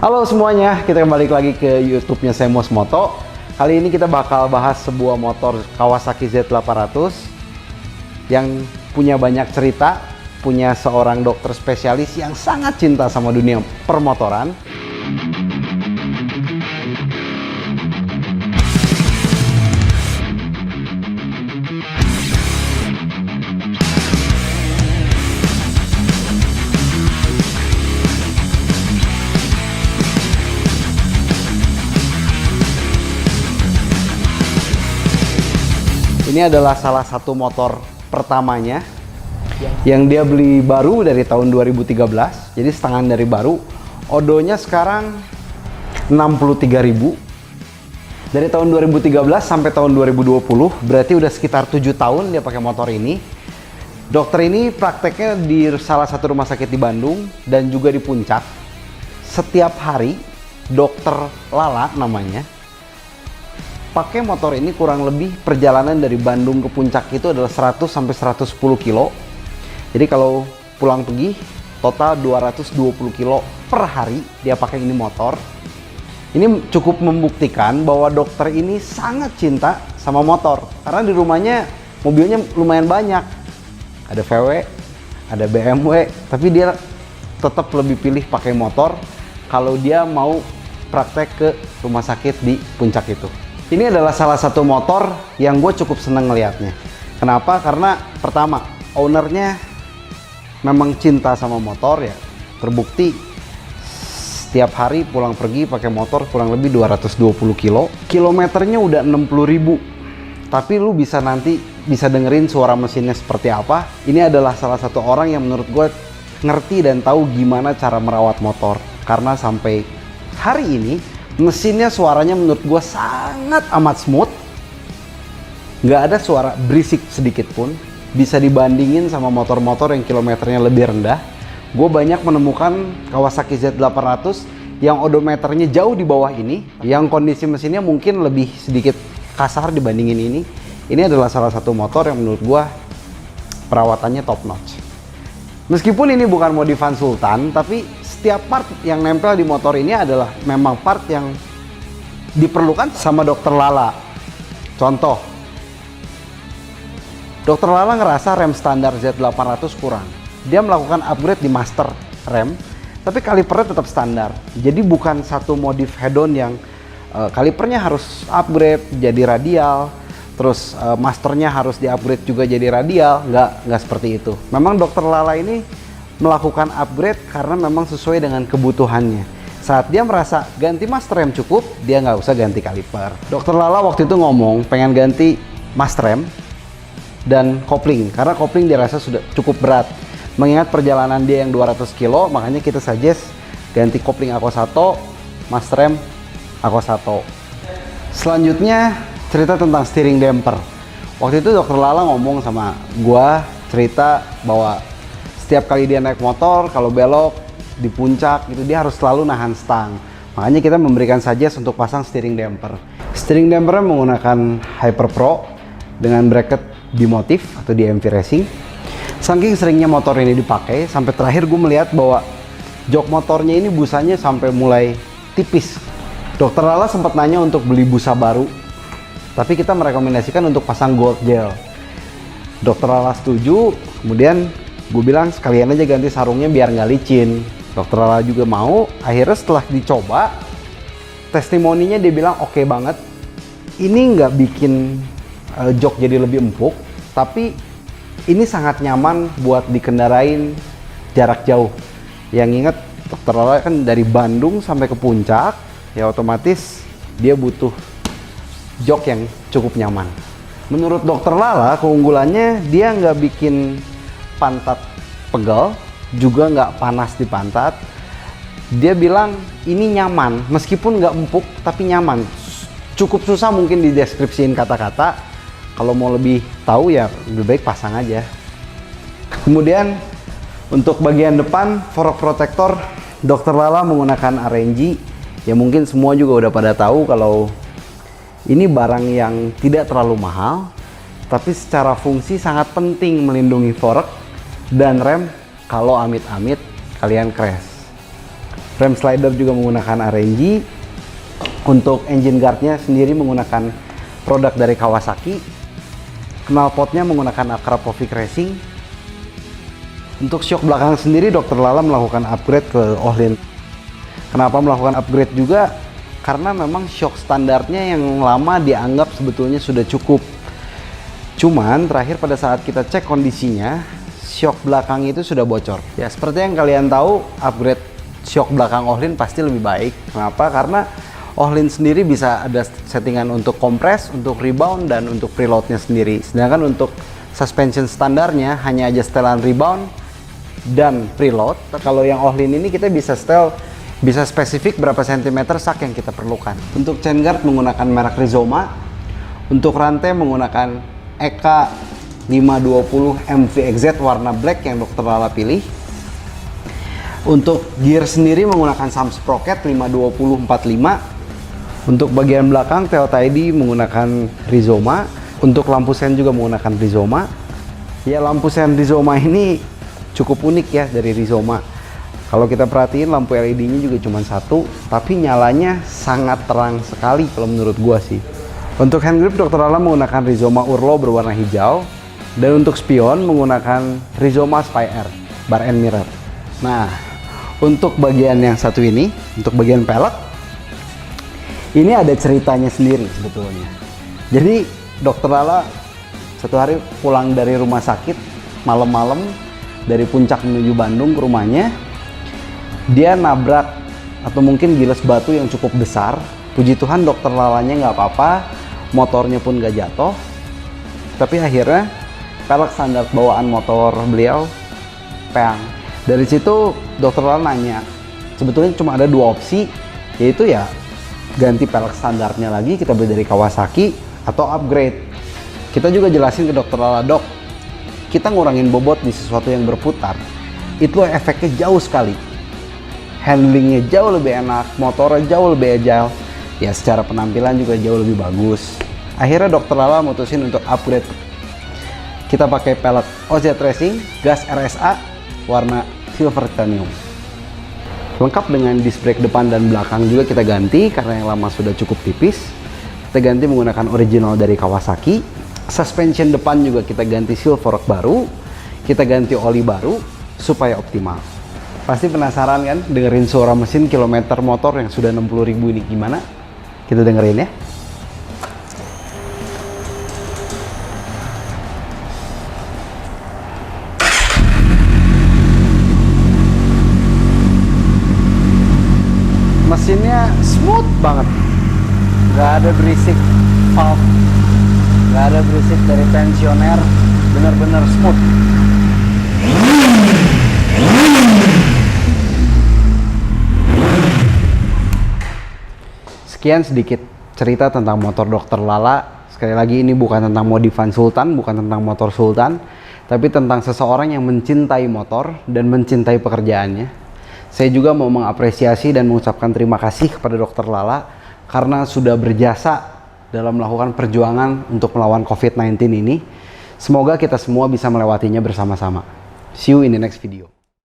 Halo semuanya, kita kembali lagi ke YouTube-nya Semos Moto. Kali ini kita bakal bahas sebuah motor Kawasaki Z800 yang punya banyak cerita, punya seorang dokter spesialis yang sangat cinta sama dunia permotoran. Ini adalah salah satu motor pertamanya yang dia beli baru dari tahun 2013, jadi setengah dari baru. Odonya sekarang 63.000. Dari tahun 2013 sampai tahun 2020, berarti udah sekitar 7 tahun dia pakai motor ini. Dokter ini prakteknya di salah satu rumah sakit di Bandung dan juga di Puncak. Setiap hari, Dokter Lala namanya, pakai motor ini kurang lebih perjalanan dari Bandung ke Puncak itu adalah 100 sampai 110 kilo. Jadi kalau pulang pergi total 220 kilo per hari dia pakai ini motor. Ini cukup membuktikan bahwa dokter ini sangat cinta sama motor. Karena di rumahnya mobilnya lumayan banyak. Ada VW, ada BMW, tapi dia tetap lebih pilih pakai motor kalau dia mau praktek ke rumah sakit di Puncak itu. Ini adalah salah satu motor yang gue cukup seneng ngelihatnya. Kenapa? Karena pertama, ownernya memang cinta sama motor ya. Terbukti setiap hari pulang pergi pakai motor kurang lebih 220 kilo. Kilometernya udah 60.000. Tapi lu bisa nanti bisa dengerin suara mesinnya seperti apa. Ini adalah salah satu orang yang menurut gue ngerti dan tahu gimana cara merawat motor. Karena sampai hari ini mesinnya suaranya menurut gue sangat amat smooth. Nggak ada suara berisik sedikit pun. Bisa dibandingin sama motor-motor yang kilometernya lebih rendah. Gue banyak menemukan Kawasaki Z800 yang odometernya jauh di bawah ini, yang kondisi mesinnya mungkin lebih sedikit kasar dibandingin ini. Ini adalah salah satu motor yang menurut gue perawatannya top notch. Meskipun ini bukan modifan Sultan, tapi setiap part yang nempel di motor ini adalah memang part yang diperlukan sama Dokter Lala. Contoh, Dokter Lala ngerasa rem standar Z800 kurang. Dia melakukan upgrade di master rem, tapi kalipernya tetap standar. Jadi bukan satu modif head-on yang kalipernya harus upgrade jadi radial, terus masternya harus di-upgrade juga jadi radial. Nggak seperti itu. Memang Dokter Lala ini melakukan upgrade karena memang sesuai dengan kebutuhannya. Saat dia merasa ganti master rem cukup, dia nggak usah ganti kaliper. Dokter Lala waktu itu ngomong pengen ganti master rem dan kopling, karena kopling dia rasa sudah cukup berat. Mengingat perjalanan dia yang 200 kilo, makanya kita suggest ganti kopling Ako-Sato, master rem Ako-Sato. Selanjutnya cerita tentang steering damper. Waktu itu Dokter Lala ngomong sama gua, cerita bahwa setiap kali dia naik motor, kalau belok di puncak itu dia harus selalu nahan stang. Makanya kita memberikan suggest untuk pasang steering damper. Steering dampernya menggunakan Hyper Pro dengan bracket Bimotif atau DMV Racing. Saking seringnya motor ini dipakai, sampai terakhir gue melihat bahwa jok motornya ini busanya sampai mulai tipis. Dokter Lala sempat nanya untuk beli busa baru, tapi kita merekomendasikan untuk pasang gold gel. Dokter Lala setuju, kemudian gue bilang sekalian aja ganti sarungnya biar nggak licin. Dokter Lala juga mau. Akhirnya setelah dicoba, testimoninya dia bilang oke banget. Ini nggak bikin jok jadi lebih empuk, tapi ini sangat nyaman buat dikendarain jarak jauh. Yang ingat Dokter Lala kan dari Bandung sampai ke Puncak, ya otomatis dia butuh jok yang cukup nyaman. Menurut Dokter Lala, keunggulannya dia nggak bikin pantat pegel, juga nggak panas di pantat. Dia bilang ini nyaman, meskipun nggak empuk tapi nyaman. Cukup susah mungkin dideskripsiin kata-kata. Kalau mau lebih tahu ya lebih baik pasang aja. Kemudian untuk bagian depan fork protector, Dokter Lala menggunakan RNG. Ya mungkin semua juga udah pada tahu kalau ini barang yang tidak terlalu mahal, tapi secara fungsi sangat penting melindungi fork dan rem kalau amit-amit kalian crash. Rem slider juga menggunakan RNG. Untuk engine guardnya sendiri menggunakan produk dari Kawasaki. Knalpotnya menggunakan Akrapovic Racing. Untuk shock belakang sendiri Dr. Lala melakukan upgrade ke Ohlin. Kenapa melakukan upgrade juga? Karena memang shock standarnya yang lama dianggap sebetulnya sudah cukup. Cuman terakhir pada saat kita cek kondisinya, shock belakang itu sudah bocor. Ya seperti yang kalian tahu, upgrade shock belakang Ohlin pasti lebih baik. Kenapa? Karena Ohlin sendiri bisa ada settingan untuk kompres, untuk rebound, dan untuk preloadnya sendiri. Sedangkan untuk suspension standarnya hanya aja setelan rebound dan preload. Kalau yang Ohlin ini kita bisa setel, bisa spesifik berapa sentimeter sak yang kita perlukan. Untuk chain guard menggunakan merek Rizoma. Untuk rantai menggunakan EKA 520 MVXZ warna black yang Dr. Lala pilih. Untuk gear sendiri menggunakan Sams Sprocket 520/45. Untuk bagian belakang TOTID menggunakan Rizoma. Untuk lampu sen juga menggunakan Rizoma. Ya lampu sen Rizoma ini cukup unik ya dari Rizoma. Kalau kita perhatiin lampu LED-nya juga cuma satu, tapi nyalanya sangat terang sekali kalau menurut gua sih. Untuk hand grip Dr. Lala menggunakan Rizoma Urlo berwarna hijau. Dan untuk spion menggunakan Rizoma Spy Air bar and mirror. Nah, untuk bagian yang satu ini, untuk bagian pelek, ini ada ceritanya sendiri sebetulnya. Jadi Dr. Lala satu hari pulang dari rumah sakit malam-malam dari Puncak menuju Bandung ke rumahnya, dia nabrak atau mungkin giles batu yang cukup besar. Puji Tuhan Dr. Lalanya nggak apa-apa, motornya pun nggak jatuh. Tapi akhirnya pelek standar bawaan motor beliau peang. Dari situ Dr. Lala nanya, sebetulnya cuma ada dua opsi, yaitu ya ganti pelek standarnya lagi, kita beli dari Kawasaki, atau upgrade. Kita juga jelasin ke Dr. Lala, dok, kita ngurangin bobot di sesuatu yang berputar, itu efeknya jauh sekali. Handlingnya jauh lebih enak, motornya jauh lebih agile, ya secara penampilan juga jauh lebih bagus. Akhirnya Dr. Lala mutusin untuk upgrade. Kita pakai pelek OZ Racing gas RSA warna silver titanium. Lengkap dengan disc brake depan dan belakang juga kita ganti karena yang lama sudah cukup tipis. Kita ganti menggunakan original dari Kawasaki. Suspension depan juga kita ganti silver rock baru. Kita ganti oli baru supaya optimal. Pasti penasaran kan dengerin suara mesin kilometer motor yang sudah 60.000 ini gimana? Kita dengerin ya. Mesinnya smooth banget, nggak ada berisik valve, nggak ada berisik dari tensioner, benar-benar smooth. Sekian sedikit cerita tentang motor Dr. Lala. Sekali lagi ini bukan tentang modifan Sultan, bukan tentang motor Sultan, tapi tentang seseorang yang mencintai motor dan mencintai pekerjaannya. Saya juga mau mengapresiasi dan mengucapkan terima kasih kepada Dr. Lala karena sudah berjasa dalam melakukan perjuangan untuk melawan COVID-19 ini. Semoga kita semua bisa melewatinya bersama-sama. See you in the next video.